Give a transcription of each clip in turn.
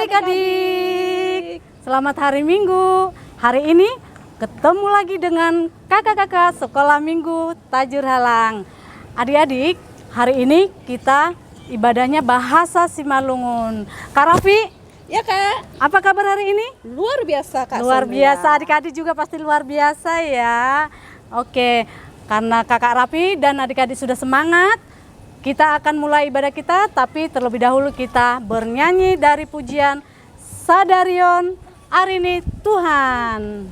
adik-adik. Selamat hari Minggu. Hari ini ketemu lagi dengan kakak-kakak sekolah minggu Tajur Halang. Adik-adik, hari ini kita ibadahnya bahasa Simalungun. Kak Raffi, ya Kak, apa kabar hari ini? luar biasa Kak. Luar Sonia. biasa, adik-adik juga pasti luar biasa ya. Oke, karena kakak Raffi dan adik-adik sudah semangat, kita akan mulai ibadah kita, tapi terlebih dahulu kita bernyanyi dari pujian Sadarion Arini Tuhan.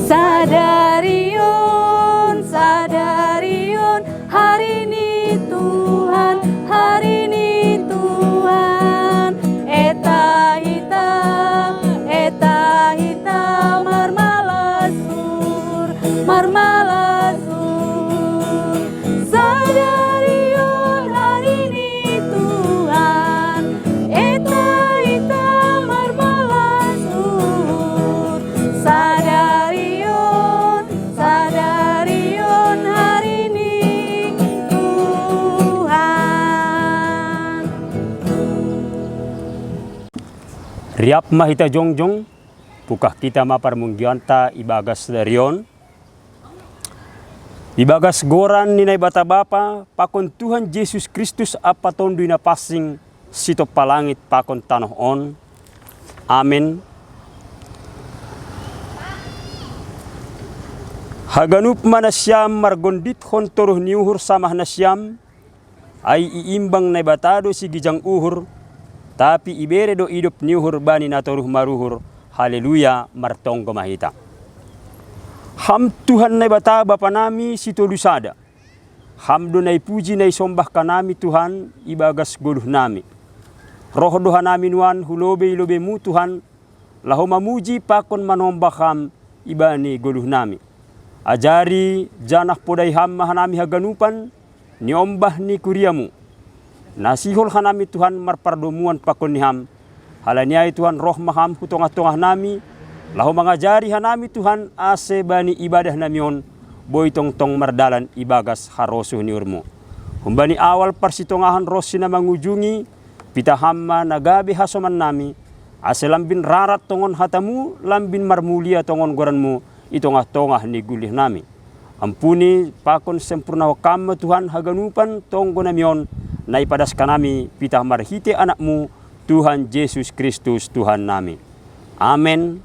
Sadarion, Sadarion, hari ini Tuhan, hari ini Tuhan. Eta hita marmalasur, marmalasur. Sadarion hari ini Tuhan, eta hita marmalasur. Sadarion, Sadarion hari ini Tuhan. Riap mahita jongjong, pukah kita mapar munggianta ibagas darion. Ibagas goran ninay bata bapa, pakon Tuhan Yesus Kristus apa tondu na passing sito palangit pakon tanoh on. Amin. Haganup manasyam margondit hontoruh niuhur samah nasyam, ay iimbang na batado si gijang uhur, tapi ibere do idup niuhur bani natoruh maruhur. Haleluya, martonggo mahita. Ham Tuhan na bata bapa nami sito lusada. Ham do nay puji nay sombah kanami Tuhan ibagas goluh nami. Roh doha nami nuan hulobe mu Tuhan, laho mamuji pakon manombah ham ibani goluh nami. Ajari janah podai ham mahanami haganupan niombah ni kuriamu. Nasihol hanami Tuhan marpardomuan pakon ni ham. Halaniai Tuhan roh maham hutongah-tongah nami, lahu mengajari hanami Tuhan ase bani ibadah namion, boy tong-tong mardalan ibagas harosuh niurmu. Humbani awal parsitongahan rosina mengunjungi, pita hamma nagabe hasoman nami, ase lambin rarat tongon hatamu, lambin marmulia tongon goranmu, itongah-tongah ni gulih nami. Ampuni pakon sempurna wakam Tuhan haganupan tonggo namion, naipadas kanami pita marhite anakmu, Tuhan Yesus Kristus Tuhan nami. Amin.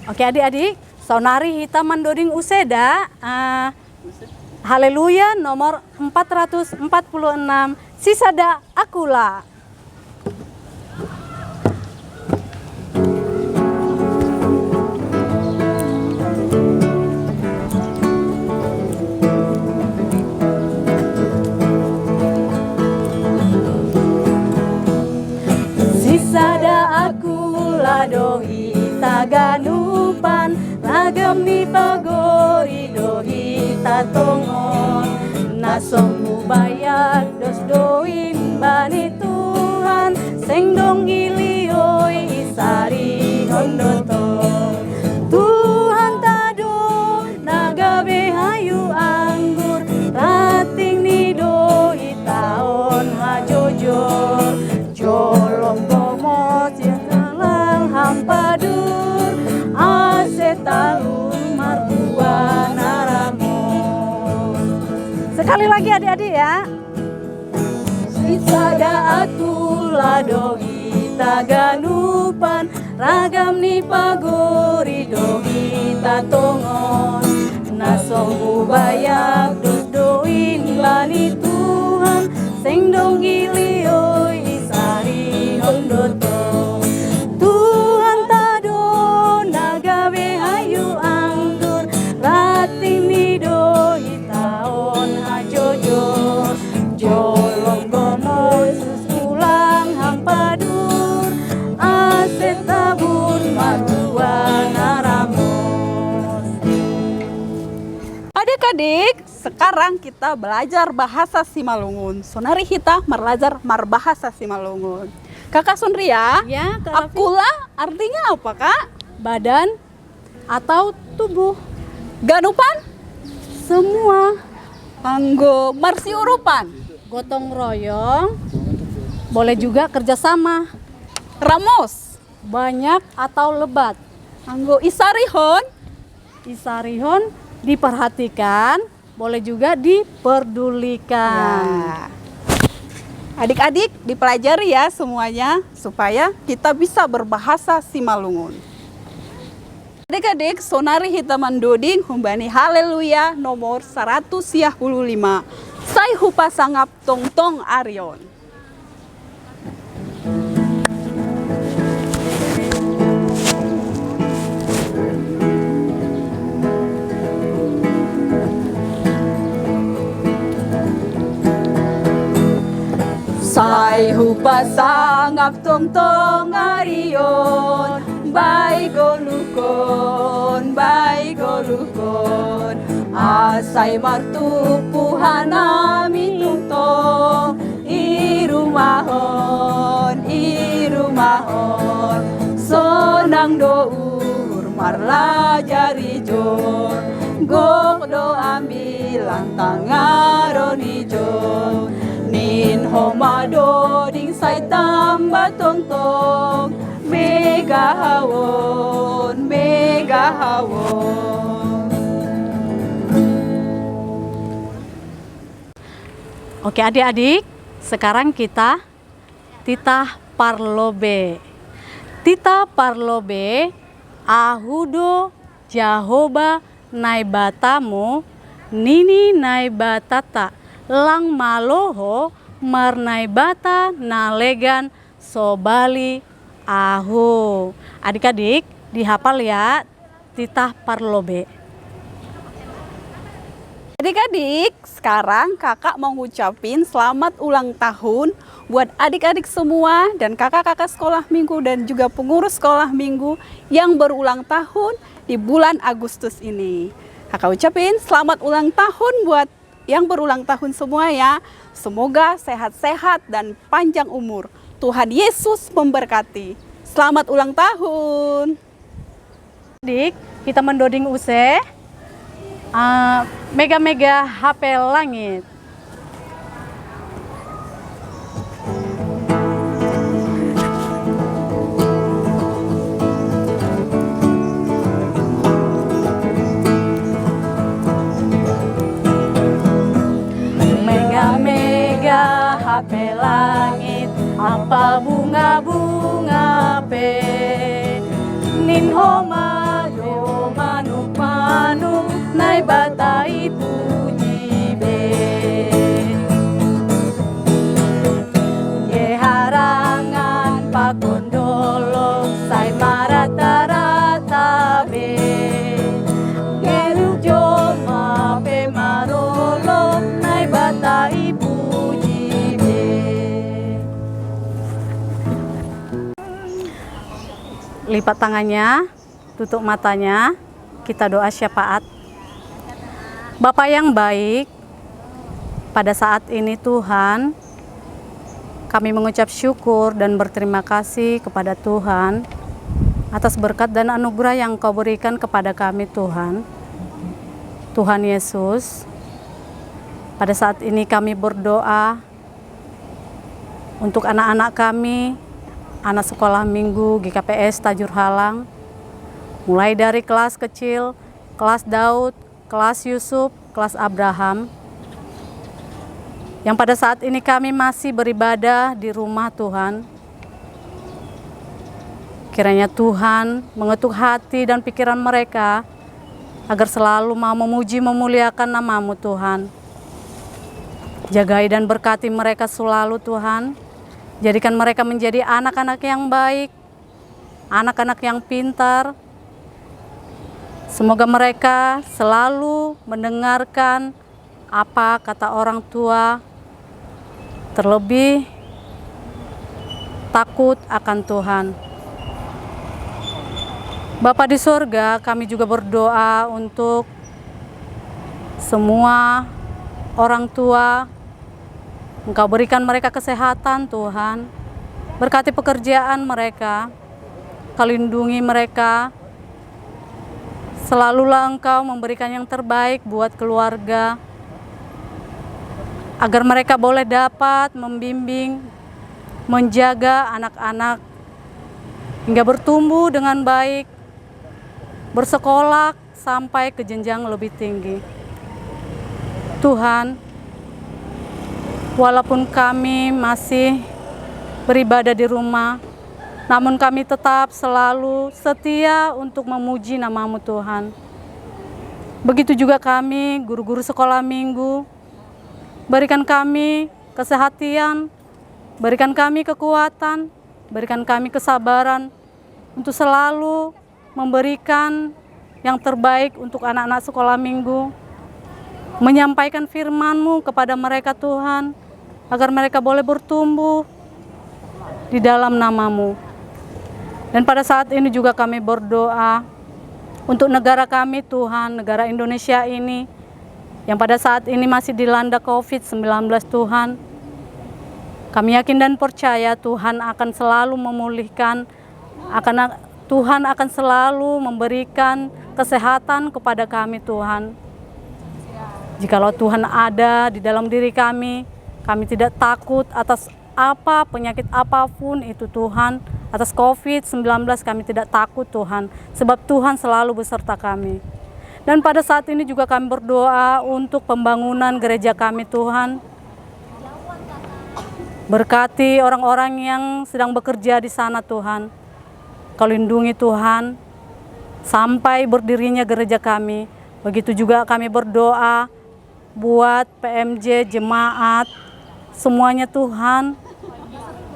Oke adik-adik, saunari hita mandoding useda. Haleluya nomor 446, Sisada Akula. Sada akula dohi taganupan, ragam ni pagori dohi tatongon. Nasong ubayak dos doin bani Tuhan, sengdong gilioy isari hondoto. Tuhan tado nagabe hayu anggur, rating ni dohi taon hajojor. Jolong padur asetalun martua naramon. Sekali lagi adik-adik ya. Sisada akula dohi taganupan, ragam ni pagori dohi tatongon. Nasong ubayak dos doin bani Tuhan, sengdong gilioy isari hondoto. Adik-adik, sekarang kita belajar bahasa Simalungun. Sonari kita belajar bahasa Simalungun. Kakak Sunria, Ya, Kak Raffi. akula artinya apa Kak? Badan atau tubuh. Ganupan? Semua Anggo marsiurupan. gotong royong, boleh juga kerjasama. Ramos. Banyak atau lebat. Anggo isarihon. Isarihon diperhatikan, boleh juga diperdulikan. Ya. Adik-adik dipelajari ya semuanya supaya kita bisa berbahasa Simalungun. Adik-adik, sonari hitaman doding humbani haleluya nomor 155. Sai hupa sangap tong-tong Arion. Sai hupa sangap tong-tong Arion. Bai golukon, asai martupuhan nami tungtong, irumahon, sonang dour marlajari jor, gok do ambilang tangaron ijo, nin homado ding sai tamba tongtong, mega hawon. Oke adik-adik, sekarang kita titah parlobe. Titah parlobe, ahudo jahoba naibatamu, nini naibatata, lang maloho marnaibata nalegan sobali ahu. Adik-adik dihafal ya titah parlobe. Adik-adik, sekarang kakak mau ngucapin selamat ulang tahun buat adik-adik semua dan kakak-kakak sekolah minggu dan juga pengurus sekolah minggu yang berulang tahun di bulan Agustus ini. Kakak ucapin selamat ulang tahun buat yang berulang tahun semua ya. Semoga sehat-sehat dan panjang umur. Tuhan Yesus memberkati. Selamat ulang tahun. Adik, kita mendoding use. Mega-mega HP langit. Mega-mega HP langit, apa bunga-bunga pe, nin homa yo manuk-manuk nai batai puji be, ye harangan pakondolo sai marata-rata be, ngeruk joma pe marolo nai batai puji be. Lipat tangannya, tutup matanya, kita doa syafaat. Bapa yang baik, pada saat ini Tuhan, kami mengucap syukur dan berterima kasih kepada Tuhan atas berkat dan anugerah yang Kau berikan kepada kami Tuhan. Tuhan Yesus, pada saat ini kami berdoa untuk anak-anak kami, anak sekolah minggu GKPS Tajur Halang, mulai dari kelas kecil, kelas Daud, kelas Yusuf, kelas Abraham, yang pada saat ini kami masih beribadah di rumah Tuhan. Kiranya Tuhan mengetuk hati dan pikiran mereka agar selalu mau memuji memuliakan nama-Mu Tuhan. Jagai dan berkati mereka selalu Tuhan. Jadikan mereka menjadi anak-anak yang baik, anak-anak yang pintar. Semoga mereka selalu mendengarkan apa kata orang tua, terlebih takut akan Tuhan. Bapa di surga, kami juga berdoa untuk semua orang tua. Engkau berikan mereka kesehatan Tuhan, berkati pekerjaan mereka, Kau lindungi mereka, Selalulah Engkau memberikan yang terbaik buat keluarga, agar mereka boleh dapat membimbing, menjaga anak-anak hingga bertumbuh dengan baik, bersekolah sampai ke jenjang lebih tinggi. Tuhan, walaupun kami masih beribadah di rumah, namun kami tetap selalu setia untuk memuji nama-Mu Tuhan. Begitu juga kami, guru-guru sekolah minggu, berikan kami kesehatan, berikan kami kekuatan, berikan kami kesabaran untuk selalu memberikan yang terbaik untuk anak-anak sekolah minggu, menyampaikan firman-Mu kepada mereka Tuhan, agar mereka boleh bertumbuh di dalam nama-Mu. Dan pada saat ini juga kami berdoa untuk negara kami Tuhan, negara Indonesia ini, yang pada saat ini masih dilanda COVID-19 Tuhan. Kami yakin dan percaya Tuhan akan selalu memulihkan, Tuhan akan selalu memberikan kesehatan kepada kami Tuhan. Jikalau Tuhan ada di dalam diri kami tidak takut atas penyakit apapun itu Tuhan. Atas COVID-19 kami tidak takut Tuhan, sebab Tuhan selalu beserta kami. Dan pada saat ini juga kami berdoa untuk pembangunan gereja kami Tuhan. Berkati orang-orang yang sedang bekerja di sana Tuhan. Kau lindungi Tuhan sampai berdirinya gereja kami. Begitu juga kami berdoa buat PMJ, jemaat, semuanya Tuhan.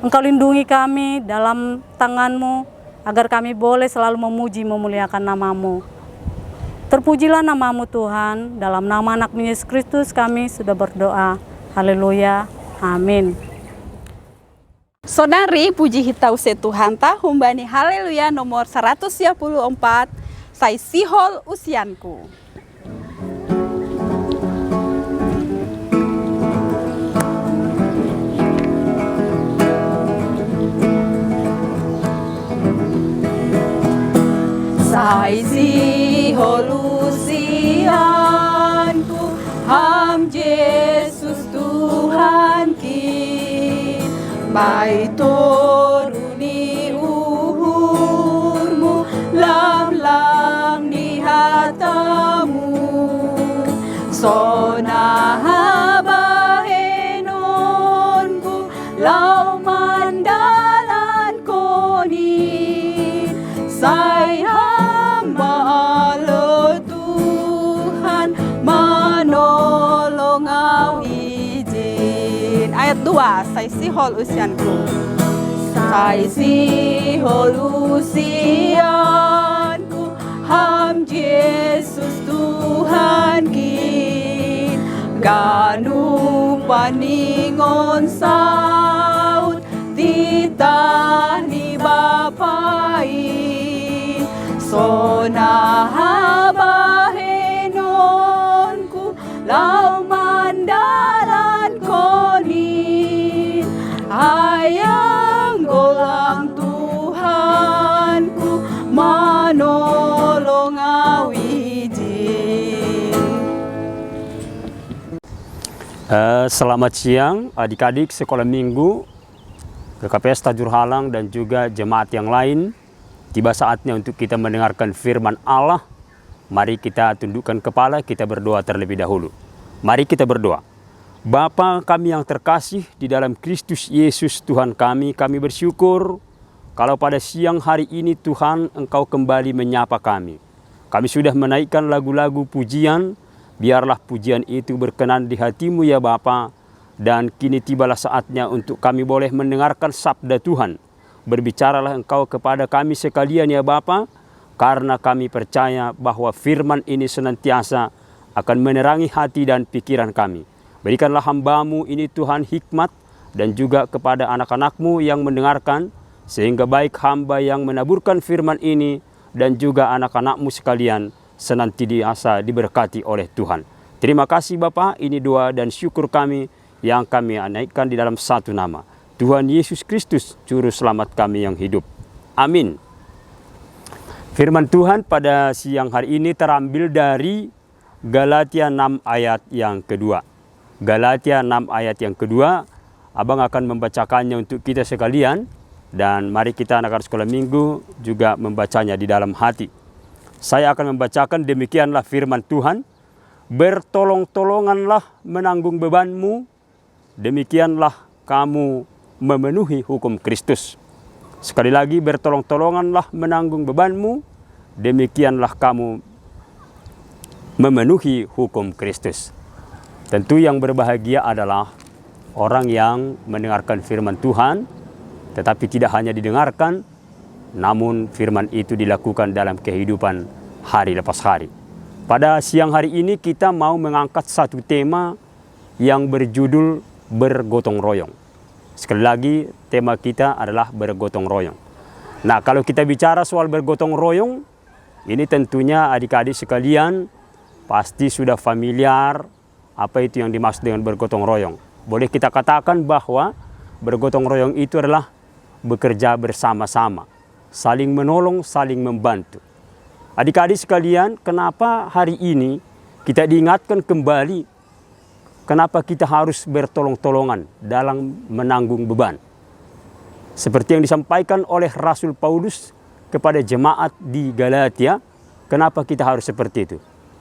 Engkau lindungi kami dalam tangan-Mu, agar kami boleh selalu memuji, memuliakan nama-Mu. Terpujilah nama-Mu Tuhan, dalam nama anak-Mu Yesus Kristus kami sudah berdoa. Haleluya, amin. Saudari, puji hitau se Tuhan tahun bani haleluya nomor 134, saya sihol usianku. Sai sihol usianku, ham Yesus Tuhan ki, bai toruni uhurmu, lam di hatamu, sona habahenonku, lau mandalan koni, sai ayat 2, saya sihol usianku. Saya sihol usianku, ham Yesus Tuhan ki, ganu paningon saut, titah ni bapai, sona habahenonku, lau mandalan koni, ayang golang Tuhanku, manolong awiji. Selamat siang adik-adik sekolah minggu, KKPS Tajur Halang dan juga jemaat yang lain. Tiba saatnya untuk kita mendengarkan firman Allah. Mari kita tundukkan kepala, kita berdoa terlebih dahulu. Mari kita berdoa. Bapa kami yang terkasih di dalam Kristus Yesus Tuhan kami bersyukur kalau pada siang hari ini Tuhan Engkau kembali menyapa kami. Kami sudah menaikkan lagu-lagu pujian, biarlah pujian itu berkenan di hati-Mu ya Bapa. Dan kini tibalah saatnya untuk kami boleh mendengarkan sabda Tuhan. Berbicaralah Engkau kepada kami sekalian ya Bapa, karena kami percaya bahwa firman ini senantiasa akan menerangi hati dan pikiran kami. Berikanlah hamba-Mu ini Tuhan hikmat dan juga kepada anak-anak-Mu yang mendengarkan, sehingga baik hamba yang menaburkan firman ini dan juga anak-anak-Mu sekalian senantiasa diberkati oleh Tuhan. Terima kasih Bapa, ini doa dan syukur kami yang kami naikkan di dalam satu nama, Tuhan Yesus Kristus, Juru Selamat kami yang hidup. Amin. Firman Tuhan pada siang hari ini terambil dari Galatia 6 ayat yang kedua. Galatia 6 ayat yang kedua, Abang akan membacakannya untuk kita sekalian. Dan mari kita anak-anak sekolah minggu juga membacanya di dalam hati. Saya akan membacakan, demikianlah firman Tuhan. Bertolong-tolonganlah menanggung bebanmu, demikianlah kamu memenuhi hukum Kristus. Sekali lagi, bertolong-tolonganlah menanggung bebanmu, demikianlah kamu memenuhi hukum Kristus. Tentu yang berbahagia adalah orang yang mendengarkan firman Tuhan, tetapi tidak hanya didengarkan, namun firman itu dilakukan dalam kehidupan hari lepas hari. Pada siang hari ini kita mau mengangkat satu tema yang berjudul bergotong royong. Sekali lagi, tema kita adalah bergotong royong. Nah, kalau kita bicara soal bergotong royong, ini tentunya adik-adik sekalian pasti sudah familiar apa itu yang dimaksud dengan bergotong royong. Boleh kita katakan bahwa bergotong royong itu adalah bekerja bersama-sama, saling menolong, saling membantu. Adik-adik sekalian, kenapa hari ini kita diingatkan kembali kenapa kita harus bertolong-tolongan dalam menanggung beban? Seperti yang disampaikan oleh Rasul Paulus kepada jemaat di Galatia, kenapa kita harus seperti itu?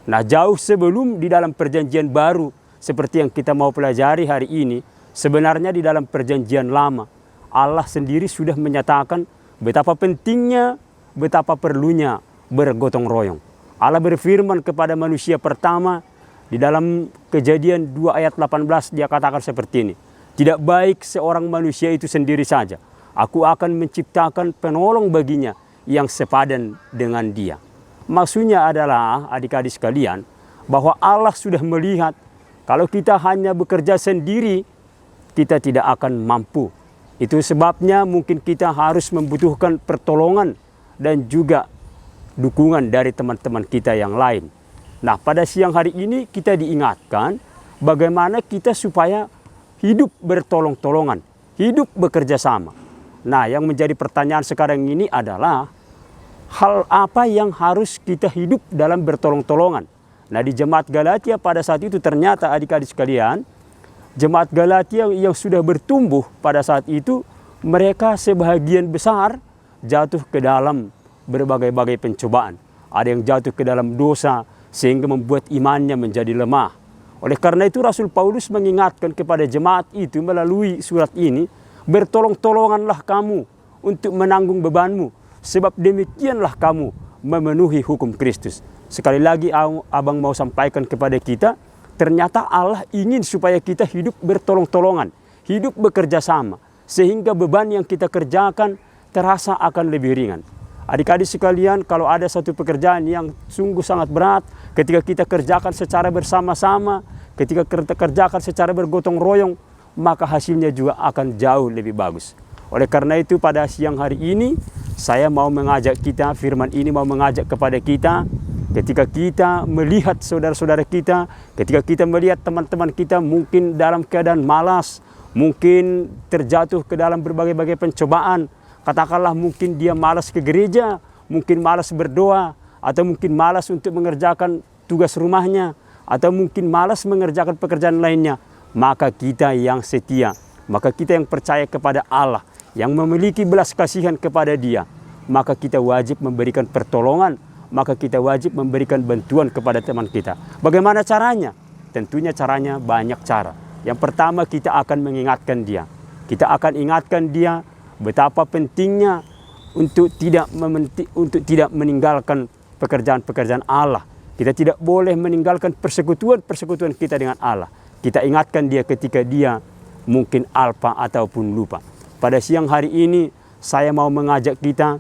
Nah, jauh sebelum di dalam perjanjian baru seperti yang kita mau pelajari hari ini, sebenarnya di dalam perjanjian lama, Allah sendiri sudah menyatakan betapa pentingnya, betapa perlunya bergotong royong. Allah berfirman kepada manusia pertama di dalam Kejadian 2 ayat 18, dia katakan seperti ini. Tidak baik seorang manusia itu sendiri saja. Aku akan menciptakan penolong baginya yang sepadan dengan dia. Maksudnya adalah adik-adik sekalian bahwa Allah sudah melihat kalau kita hanya bekerja sendiri, kita tidak akan mampu. Itu sebabnya mungkin kita harus membutuhkan pertolongan dan juga dukungan dari teman-teman kita yang lain. Nah, pada siang hari ini kita diingatkan bagaimana kita supaya hidup bertolong-tolongan, hidup bekerja sama. Nah, yang menjadi pertanyaan sekarang ini adalah hal apa yang harus kita hidup dalam bertolong-tolongan. Nah, di jemaat Galatia pada saat itu ternyata adik-adik sekalian, jemaat Galatia yang sudah bertumbuh pada saat itu, mereka sebahagian besar jatuh ke dalam berbagai-bagai pencobaan. Ada yang jatuh ke dalam dosa sehingga membuat imannya menjadi lemah. Oleh karena itu Rasul Paulus mengingatkan kepada jemaat itu melalui surat ini, bertolong-tolonganlah kamu untuk menanggung bebanmu, sebab demikianlah kamu memenuhi hukum Kristus. Sekali lagi abang mau sampaikan kepada kita, ternyata Allah ingin supaya kita hidup bertolong-tolongan, hidup bekerja sama, sehingga beban yang kita kerjakan terasa akan lebih ringan. Adik-adik sekalian, kalau ada satu pekerjaan yang sungguh sangat berat, ketika kita kerjakan secara bersama-sama, ketika kita kerjakan secara bergotong royong, maka hasilnya juga akan jauh lebih bagus. Oleh karena itu pada siang hari ini, saya mau mengajak kita, firman ini mau mengajak kepada kita, ketika kita melihat saudara-saudara kita, ketika kita melihat teman-teman kita mungkin dalam keadaan malas, mungkin terjatuh ke dalam berbagai-bagai pencobaan, katakanlah mungkin dia malas ke gereja, mungkin malas berdoa, atau mungkin malas untuk mengerjakan tugas rumahnya, atau mungkin malas mengerjakan pekerjaan lainnya. Maka kita yang setia, maka kita yang percaya kepada Allah, yang memiliki belas kasihan kepada Dia, maka kita wajib memberikan pertolongan, maka kita wajib memberikan bantuan kepada teman kita. Bagaimana caranya? Tentunya caranya banyak cara. Yang pertama, kita akan mengingatkan dia. Kita akan ingatkan dia betapa pentingnya untuk tidak meninggalkan pekerjaan-pekerjaan Allah. Kita tidak boleh meninggalkan persekutuan-persekutuan kita dengan Allah. Kita ingatkan dia ketika dia mungkin alpa ataupun lupa. Pada siang hari ini saya mau mengajak kita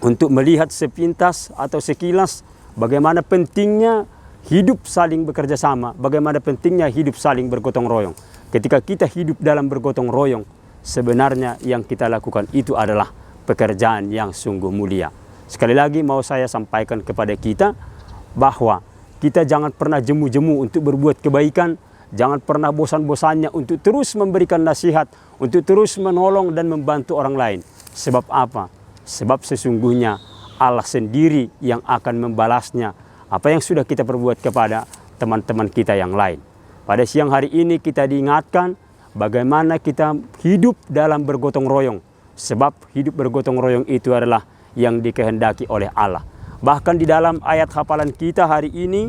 untuk melihat sepintas atau sekilas bagaimana pentingnya hidup saling bekerja sama, bagaimana pentingnya hidup saling bergotong royong. Ketika kita hidup dalam bergotong royong, sebenarnya yang kita lakukan itu adalah pekerjaan yang sungguh mulia. Sekali lagi mau saya sampaikan kepada kita bahwa kita jangan pernah jemu-jemu untuk berbuat kebaikan, jangan pernah bosan-bosannya untuk terus memberikan nasihat, untuk terus menolong dan membantu orang lain. Sebab apa? Sebab sesungguhnya Allah sendiri yang akan membalasnya apa yang sudah kita perbuat kepada teman-teman kita yang lain. Pada siang hari ini kita diingatkan bagaimana kita hidup dalam bergotong royong. Sebab hidup bergotong royong itu adalah yang dikehendaki oleh Allah. Bahkan di dalam ayat hafalan kita hari ini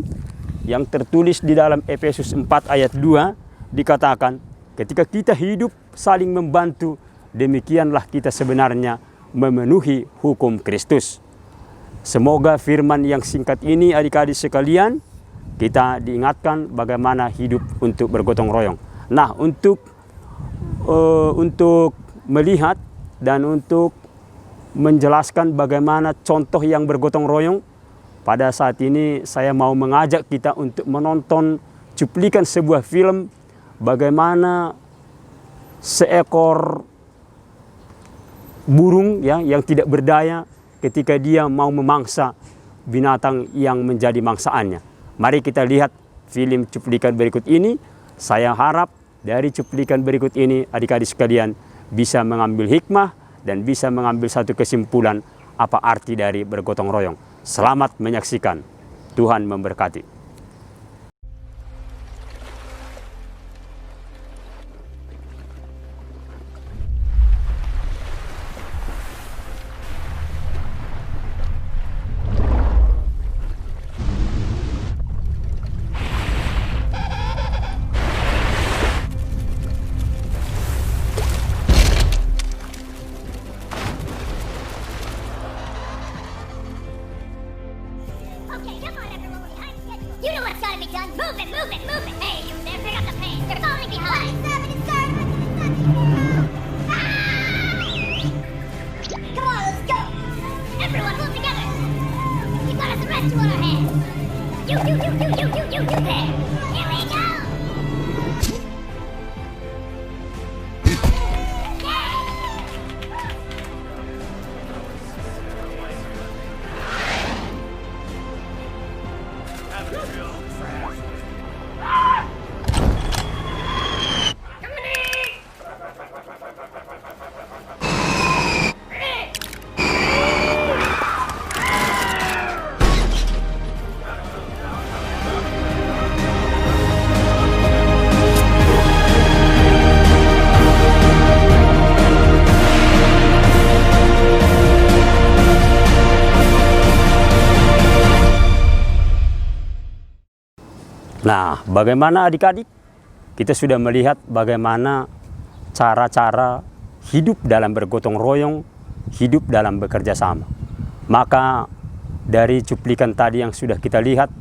yang tertulis di dalam Efesus 4 ayat 2 dikatakan, ketika kita hidup saling membantu, demikianlah kita sebenarnya memenuhi hukum Kristus. Semoga firman yang singkat ini adik-adik sekalian, kita diingatkan bagaimana hidup untuk bergotong royong. Nah, untuk melihat dan untuk menjelaskan bagaimana contoh yang bergotong royong, pada saat ini saya mau mengajak kita untuk menonton cuplikan sebuah film bagaimana seekor burung ya yang tidak berdaya ketika dia mau memangsa binatang yang menjadi mangsaannya. Mari kita lihat film cuplikan berikut ini. Saya harap dari cuplikan berikut ini adik-adik sekalian bisa mengambil hikmah dan bisa mengambil satu kesimpulan apa arti dari bergotong royong. Selamat menyaksikan. Tuhan memberkati. Okay, come on, everyone, we're behind schedule. You know what's gotta be done. Move it, move it, move it. Hey, you there, pick up the pace. You're falling behind. Come on, let's go. Everyone, move together. We've got a rescue on our hands. You there. Here we go. Nah, bagaimana adik-adik? Kita sudah melihat bagaimana cara-cara hidup dalam bergotong royong, hidup dalam bekerja sama. Maka dari cuplikan tadi yang sudah kita lihat,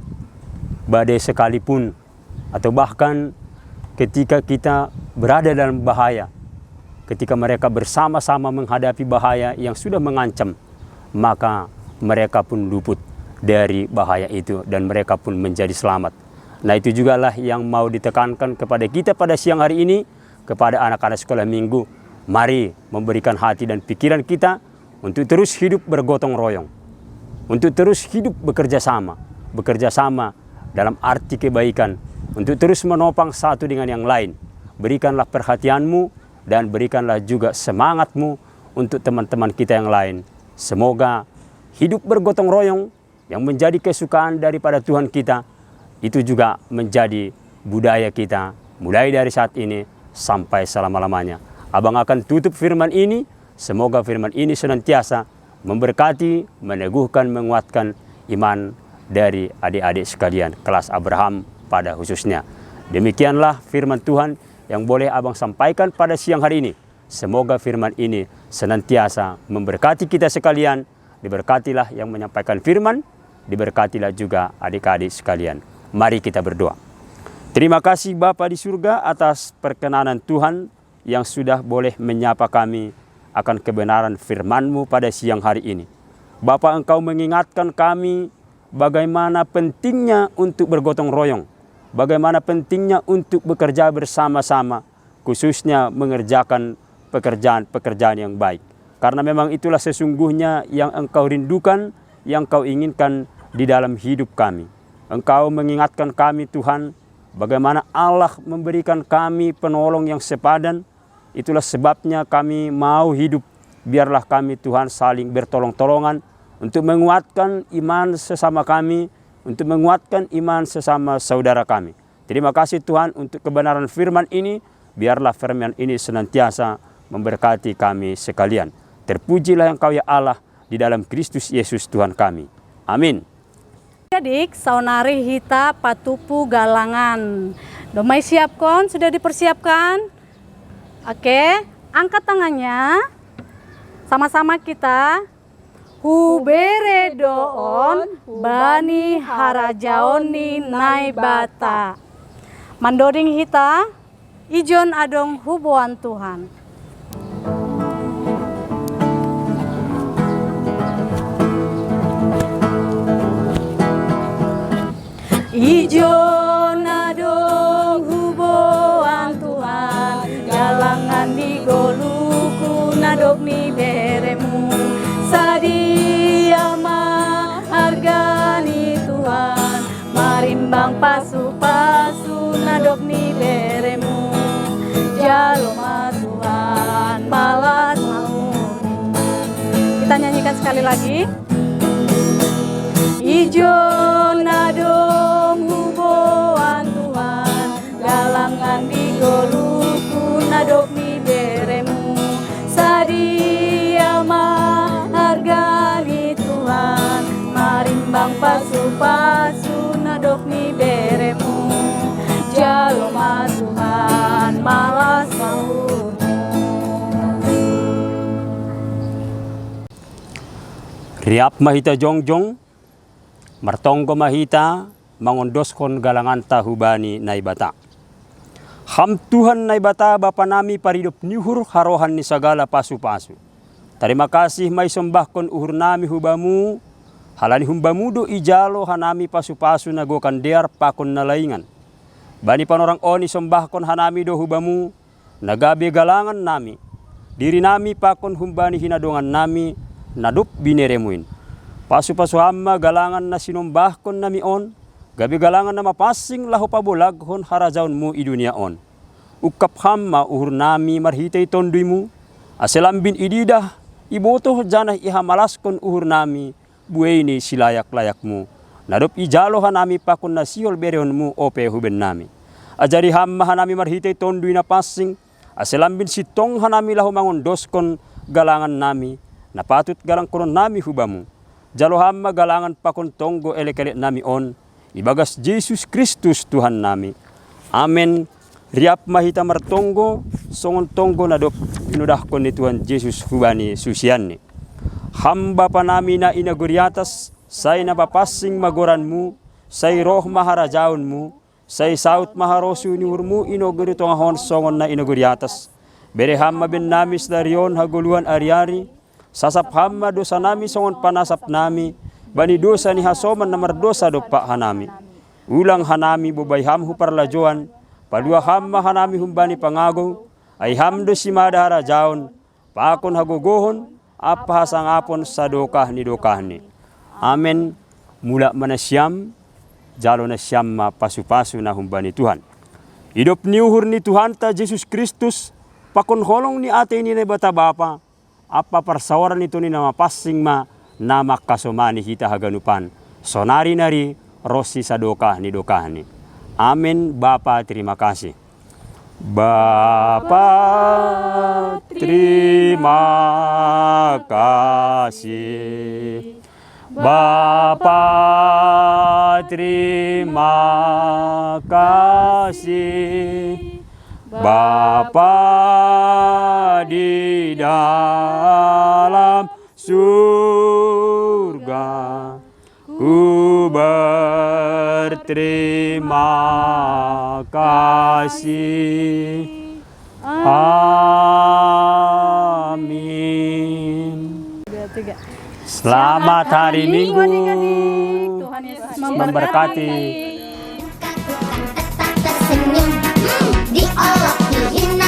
badai sekalipun atau bahkan ketika kita berada dalam bahaya, ketika mereka bersama-sama menghadapi bahaya yang sudah mengancam, maka mereka pun luput dari bahaya itu dan mereka pun menjadi selamat. Nah, itu jugalah yang mau ditekankan kepada kita pada siang hari ini, kepada anak-anak sekolah minggu. Mari memberikan hati dan pikiran kita untuk terus hidup bergotong royong, untuk terus hidup bekerja sama dalam arti kebaikan, untuk terus menopang satu dengan yang lain. Berikanlah perhatianmu dan berikanlah juga semangatmu untuk teman-teman kita yang lain. Semoga hidup bergotong royong yang menjadi kesukaan daripada Tuhan kita, itu juga menjadi budaya kita mulai dari saat ini sampai selama-lamanya. Abang akan tutup firman ini. Semoga firman ini senantiasa memberkati, meneguhkan, menguatkan iman dari adik-adik sekalian kelas Abraham pada khususnya. Demikianlah firman Tuhan yang boleh abang sampaikan pada siang hari ini. Semoga firman ini senantiasa memberkati kita sekalian. Diberkatilah yang menyampaikan firman, diberkatilah juga adik-adik sekalian. Mari kita berdoa. Terima kasih Bapa di surga atas perkenanan Tuhan yang sudah boleh menyapa kami akan kebenaran firman-Mu pada siang hari ini. Bapa, Engkau mengingatkan kami bagaimana pentingnya untuk bergotong royong, bagaimana pentingnya untuk bekerja bersama-sama, khususnya mengerjakan pekerjaan-pekerjaan yang baik. Karena memang itulah sesungguhnya yang Engkau rindukan, yang Engkau inginkan di dalam hidup kami. Engkau mengingatkan kami Tuhan, bagaimana Allah memberikan kami penolong yang sepadan. Itulah sebabnya kami mau hidup. Biarlah kami Tuhan saling bertolong-tolongan untuk menguatkan iman sesama kami, untuk menguatkan iman sesama saudara kami. Terima kasih Tuhan untuk kebenaran firman ini. Biarlah firman ini senantiasa memberkati kami sekalian. Terpujilah Engkau ya Allah di dalam Kristus Yesus Tuhan kami. Amin. Adik, saunari hita patupu galangan. Domai siap kon, sudah dipersiapkan? Oke, angkat tangannya. Sama-sama kita. Hubere doon bani harajaoni naibata. Mandoding hita, ijon adong hubuan Tuhan. Ijon adong hubuan Tuhan, galangan di goluku nadok ni beremu. Sadia hargani Tuhan, marimbang pasu-pasu nadok ni beremu. Jaloma Tuhan, malas mau. Kita nyanyikan sekali lagi. Ijon adong hubuan Tuhan, galangan di goluku nadok ni beremu. Sadia hargani Tuhan, marimbang pasu-pasu nadok ni beremu. Jaloma Tuhan, malas mau. Riap mahita jongjong, martonggo mahita, mangondoskon galangan tahubani naibata. Ham Tuhan naibata Bapa nami paridop nihur harohan ni sagala pasu-pasu. Terima kasih may sombahkon uhur nami hubamu, halani humbamu do ijalo hanami pasu-pasu nagokan dear pakon nalaingan. Bani panorang oni sombahkon hanami do hubamu, nagabe galangan nami. Diri nami pakon humbani hinadongan nami, nadup bineremuin. Pasu-pasu hamma galangan na sinumbahkon nami on, gabi galangan na mapasing laho pabulaghon harajaon mo i dunia on. Ukap hamma uhur nami marhitay tondoy mo, aselambin ididah, iboto janah ihamalaskon uhur nami, buhay ni silayak-layak mo. Nadup ijalo hanami pakon na sihol bereon mo ope huben nami. Ajari hamma hanami marhitay tondoy na pasing, aselambin sitong hanami laho mangondoskon galangan nami, napatut galang konon nami hubamu. Jalo hamma galangan pakon tonggo elekele nami on, ibagas Jesus Kristus Tuhan nami. Amen. Riap mahita martonggo, songon tonggo nadop inudahkon ni Tuhan Jesus hubani susianni. Hamba pa nami na inaguriatas, say napapasing magoranmu, say roh maharajaonmu, say saut maharosu ni hurmu inogurito ngahon songon na inaguriatas. Bere hamma ben namis darion haguluan ariari, sasap hamma dosa nami songon panasap nami, bani dosa ni hasoman na mardosa do pa hanami. Ulang hanami bubay hamhu parlajoan, padua hamma hanami humbani pangago, ay hamdo si madahara jaon, pakon hagogohon, apa hasangapon sa dokah ni. Amen. Mula manasyam, jalo na siyam pasu-pasu na humbani Tuhan. Hidup niuhur ni Tuhan ta Jesus Kristus, pakon holong ni ate ni bata bapa, apa persawaran itu ni nama pasing ma nama kasomani hita haganupan. Sonari-nari rosi sadokah ni dokahni. Amin. Bapa terima kasih. Bapa terima kasih. Bapa terima kasih. Bapa di dalam surga, ku berterima kasih. Amin. Selamat hari Minggu. Tuhan Yesus memberkati. Senyum, diolok, dihina.